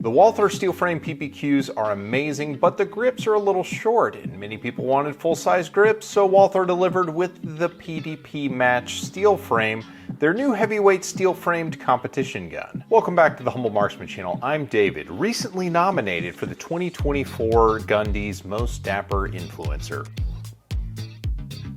The Walther steel frame PPQs are amazing, but the grips are a little short, and many people wanted full-size grips, so Walther delivered with the PDP Match steel frame, their new heavyweight steel-framed competition gun. Welcome back to the Humble Marksman channel. I'm David, recently nominated for the 2024 Gundy's Most Dapper Influencer.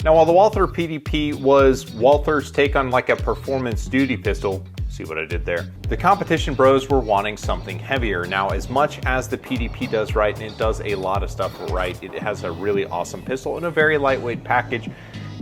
Now, while the Walther PDP was Walther's take on like a performance duty pistol, see what I did there? The competition bros were wanting something heavier. Now, as much as the PDP does right, and it does a lot of stuff right, it has a really awesome pistol and a very lightweight package.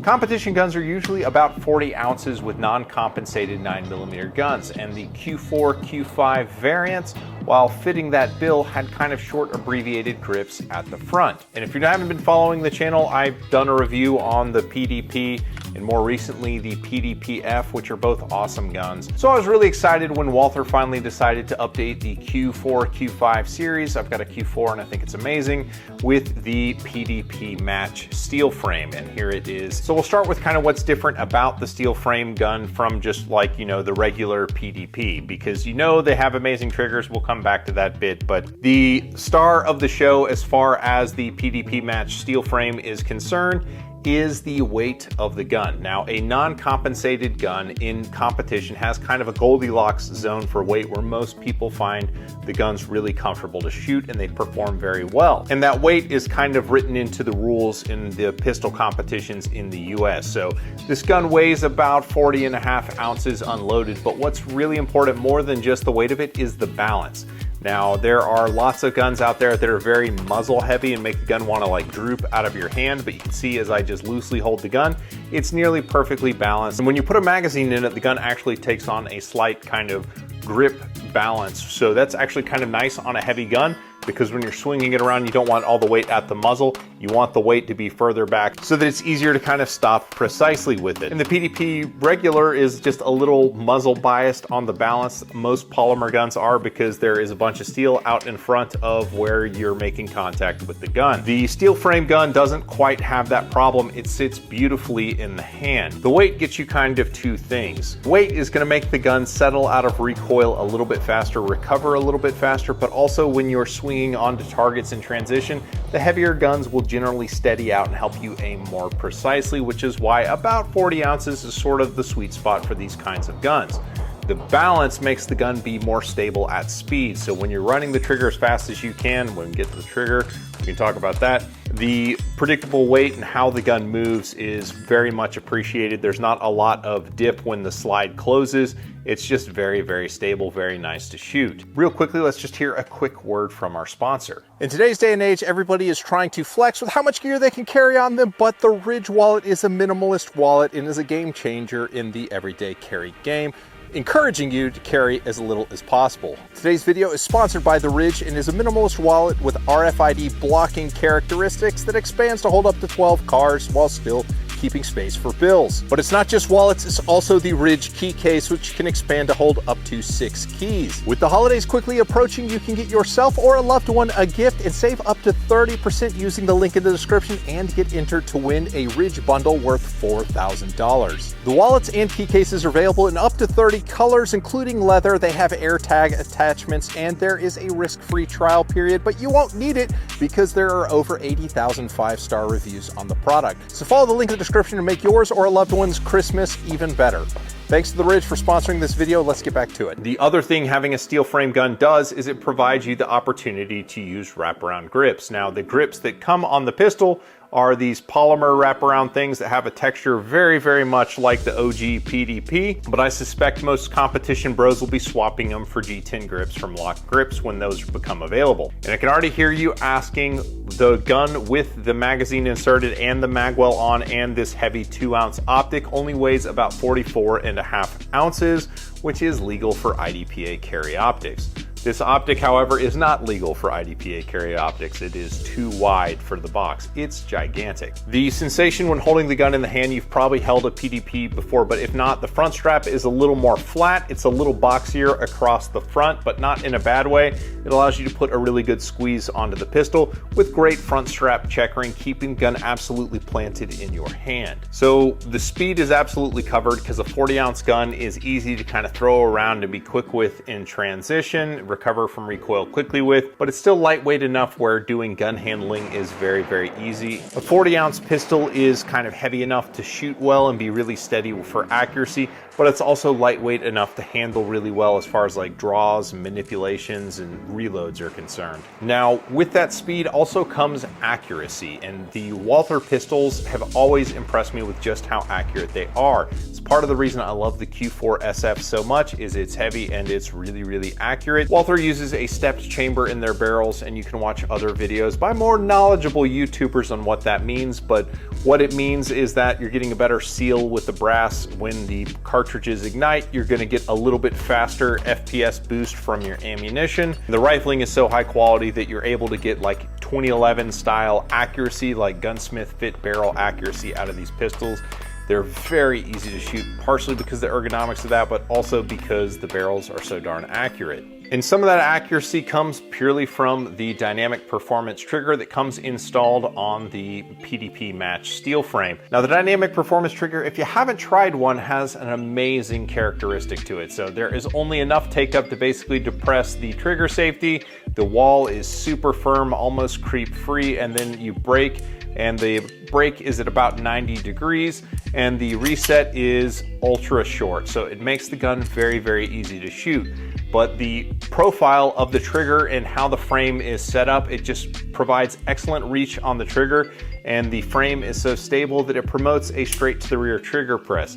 Competition guns are usually about 40 ounces with non-compensated 9mm guns, and the Q4, Q5 variants, while fitting that bill, had kind of short abbreviated grips at the front. And if you haven't been following the channel, I've done a review on the PDP and more recently the PDP-F, which are both awesome guns. So I was really excited when Walther finally decided to update the Q4, Q5 series. I've got a Q4 and I think it's amazing, with the PDP Match steel frame, and here it is. So we'll start with kind of what's different about the steel frame gun from just like, you know, the regular PDP, because you know they have amazing triggers. We'll come back to that bit, but the star of the show as far as the PDP Match steel frame is concerned is the weight of the gun. Now, a non-compensated gun in competition has kind of a Goldilocks zone for weight where most people find the guns really comfortable to shoot and they perform very well. And that weight is kind of written into the rules in the pistol competitions in the US. So this gun weighs about 40.5 ounces unloaded, but what's really important more than just the weight of it is the balance. Now, there are lots of guns out there that are very muzzle heavy and make the gun want to like droop out of your hand, but you can see as I just loosely hold the gun, it's nearly perfectly balanced. And when you put a magazine in it, the gun actually takes on a slight kind of grip balance. So that's actually kind of nice on a heavy gun, because when you're swinging it around, you don't want all the weight at the muzzle. You want the weight to be further back so that it's easier to kind of stop precisely with it. And the PDP regular is just a little muzzle biased on the balance. Most polymer guns are, because there is a bunch of steel out in front of where you're making contact with the gun. The steel frame gun doesn't quite have that problem. It sits beautifully in the hand. The weight gets you kind of two things. Weight is going to make the gun settle out of recoil a little bit faster, recover a little bit faster, but also when you're swinging onto targets in transition, the heavier guns will generally steady out and help you aim more precisely, which is why about 40 ounces is sort of the sweet spot for these kinds of guns. The balance makes the gun be more stable at speed. So when you're running the trigger as fast as you can, when we get to the trigger, we can talk about that. The predictable weight and how the gun moves is very much appreciated. There's not a lot of dip when the slide closes. It's just very, very stable, very nice to shoot. Real quickly, let's just hear a quick word from our sponsor. In today's day and age, everybody is trying to flex with how much gear they can carry on them, but the Ridge wallet is a minimalist wallet and is a game changer in the everyday carry game, encouraging you to carry as little as possible. Today's video is sponsored by the Ridge and is a minimalist wallet with RFID blocking characteristics that expands to hold up to 12 cars while still keeping space for bills. But it's not just wallets, it's also the Ridge key case, which can expand to hold up to 6 keys. With the holidays quickly approaching, you can get yourself or a loved one a gift and save up to 30% using the link in the description and get entered to win a Ridge bundle worth $4,000. The wallets and key cases are available in up to 30 colors, including leather. They have AirTag attachments, and there is a risk-free trial period, but you won't need it because there are over 80,000 5-star reviews on the product. So follow the link in the description and make yours or a loved one's Christmas even better. Thanks to the Ridge for sponsoring this video. Let's get back to it. The other thing having a steel frame gun does is it provides you the opportunity to use wraparound grips. Now, the grips that come on the pistol are these polymer wraparound things that have a texture very, very much like the OG PDP, but I suspect most competition bros will be swapping them for G10 grips from Lock Grips when those become available. And I can already hear you asking, the gun with the magazine inserted and the magwell on and this heavy 2-ounce optic only weighs about 44.5 ounces, which is legal for IDPA carry optics. This optic, however, is not legal for IDPA carry optics. It is too wide for the box. It's gigantic. The sensation when holding the gun in the hand, you've probably held a PDP before, but if not, the front strap is a little more flat. It's a little boxier across the front, but not in a bad way. It allows you to put a really good squeeze onto the pistol with great front strap checkering, keeping the gun absolutely planted in your hand. So the speed is absolutely covered because a 40-ounce gun is easy to kind of throw around and be quick with in transition. recover from recoil quickly with, but it's still lightweight enough where doing gun handling is very, very easy. A 40-ounce pistol is kind of heavy enough to shoot well and be really steady for accuracy, but it's also lightweight enough to handle really well as far as like draws, manipulations, and reloads are concerned. Now, with that speed also comes accuracy, and the Walther pistols have always impressed me with just how accurate they are. It's part of the reason I love the Q4 SF so much, is it's heavy and it's really, really accurate. Walther uses a stepped chamber in their barrels, and you can watch other videos by more knowledgeable YouTubers on what that means, but what it means is that you're getting a better seal with the brass. When the cartridges ignite, you're going to get a little bit faster FPS boost from your ammunition. The rifling is so high quality that you're able to get like 2011 style accuracy, like gunsmith fit barrel accuracy out of these pistols. They're very easy to shoot, partially because the ergonomics of that, but also because the barrels are so darn accurate. And some of that accuracy comes purely from the dynamic performance trigger that comes installed on the PDP Match steel frame. Now, the dynamic performance trigger, if you haven't tried one, has an amazing characteristic to it. So there is only enough take up to basically depress the trigger safety. The wall is super firm, almost creep free, and then you brake, and the brake is at about 90 degrees, and the reset is ultra short. So it makes the gun very, very easy to shoot. But the profile of the trigger and how the frame is set up, it just provides excellent reach on the trigger, and the frame is so stable that it promotes a straight to the rear trigger press.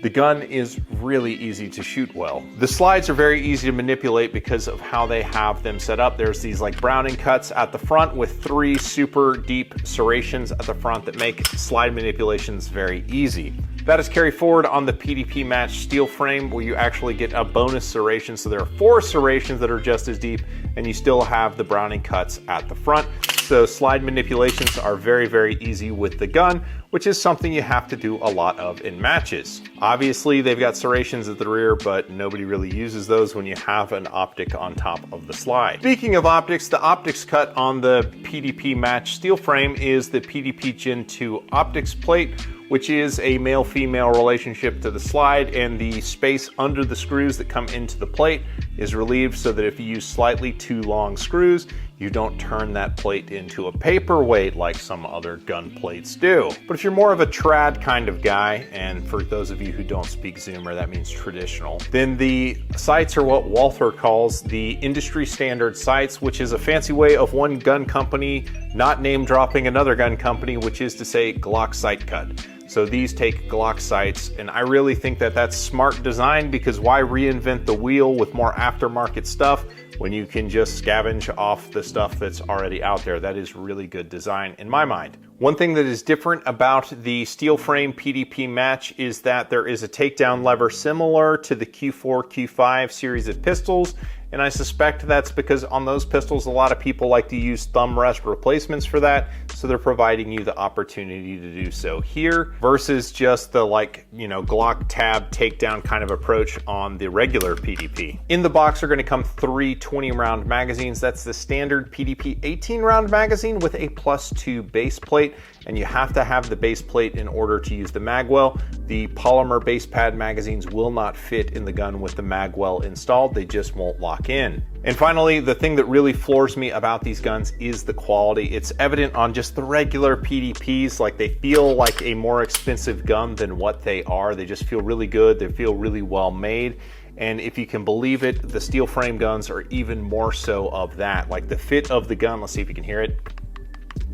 The gun is really easy to shoot well. The slides are very easy to manipulate because of how they have them set up. There's these like Browning cuts at the front with 3 super deep serrations at the front that make slide manipulations very easy. That is carried forward on the PDP Match steel frame, where you actually get a bonus serration. So there are 4 serrations that are just as deep, and you still have the Browning cuts at the front. So slide manipulations are very, very easy with the gun, which is something you have to do a lot of in matches. Obviously, they've got serrations at the rear, but nobody really uses those when you have an optic on top of the slide. Speaking of optics, the optics cut on the PDP Match steel frame is the PDP Gen 2 optics plate, which is a male-female relationship to the slide, and the space under the screws that come into the plate is relieved so that if you use slightly too long screws, you don't turn that plate into a paperweight like some other gun plates do. But if you're more of a trad kind of guy, and for those of you who don't speak Zoomer, that means traditional, then the sights are what Walther calls the industry standard sights, which is a fancy way of one gun company not name dropping another gun company, which is to say Glock sight cut. So these take Glock sights, and I really think that that's smart design, because why reinvent the wheel with more aftermarket stuff when you can just scavenge off the stuff that's already out there? That is really good design in my mind. One thing that is different about the steel frame PDP Match is that there is a takedown lever similar to the Q4, Q5 series of pistols, and I suspect that's because on those pistols a lot of people like to use thumb rest replacements for that, so they're providing you the opportunity to do so here versus just the Glock tab takedown kind of approach on the regular PDP. In the box are going to come 3 20-round magazines. That's the standard PDP 18-round magazine with a +2 base plate, and you have to have the base plate in order to use the magwell. The polymer base pad magazines will not fit in the gun with the magwell installed. They just won't lock in. And finally, the thing that really floors me about these guns is the quality. It's evident on just the regular PDPs, like they feel like a more expensive gun than what they are. They just feel really good. They feel really well made. And if you can believe it, the steel frame guns are even more so of that. Like the fit of the gun, let's see if you can hear it.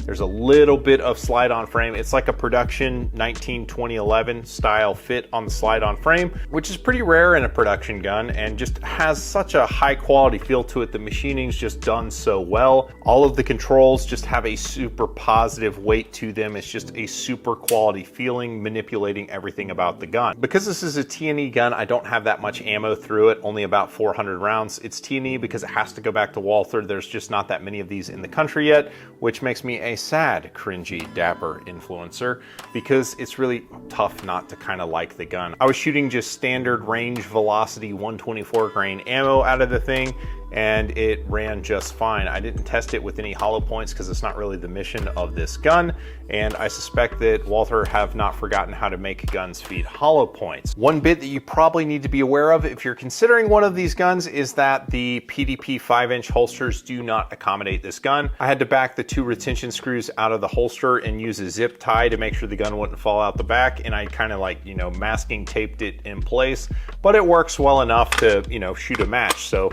There's a little bit of slide-on frame. It's like a production 2011 style fit on the slide-on frame, which is pretty rare in a production gun and just has such a high quality feel to it. The machining's just done so well. All of the controls just have a super positive weight to them. It's just a super quality feeling, manipulating everything about the gun. Because this is a T&E gun, I don't have that much ammo through it, only about 400 rounds. It's T&E because it has to go back to Walther. There's just not that many of these in the country yet, which makes me a sad, cringy, dapper influencer, because it's really tough not to kind of like the gun. I was shooting just standard range velocity 124 grain ammo out of the thing, and it ran just fine. I didn't test it with any hollow points because it's not really the mission of this gun, and I suspect that Walther have not forgotten how to make guns feed hollow points. One bit that you probably need to be aware of if you're considering one of these guns is that the PDP 5-inch holsters do not accommodate this gun. I had to back the 2 retention screws out of the holster and use a zip tie to make sure the gun wouldn't fall out the back, and I kind of like, you know, masking taped it in place, but it works well enough to, you know, shoot a match. So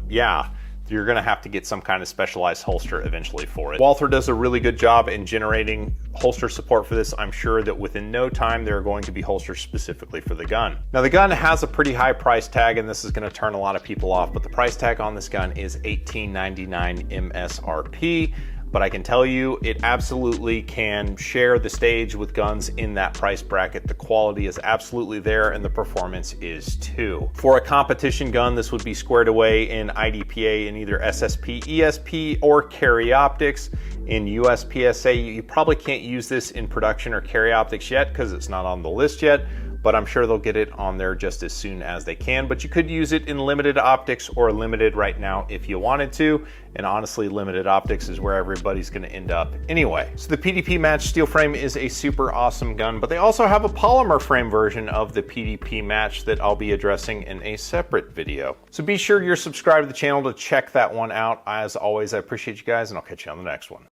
yeah, you're gonna have to get some kind of specialized holster eventually for it. Walther does a really good job in generating holster support for this. I'm sure that within no time there are going to be holsters specifically for the gun. Now the gun has a pretty high price tag, and this is gonna turn a lot of people off, but the price tag on this gun is $18.99 MSRP. But I can tell you it absolutely can share the stage with guns in that price bracket. The quality is absolutely there and the performance is too. For a competition gun, this would be squared away in IDPA in either SSP, ESP, or carry optics. In USPSA, you probably can't use this in production or carry optics yet because it's not on the list yet, but I'm sure they'll get it on there just as soon as they can. But you could use it in limited optics or limited right now if you wanted to. And honestly, limited optics is where everybody's gonna end up anyway. So the PDP Match steel frame is a super awesome gun, but they also have a polymer frame version of the PDP Match that I'll be addressing in a separate video. So be sure you're subscribed to the channel to check that one out. As always, I appreciate you guys, and I'll catch you on the next one.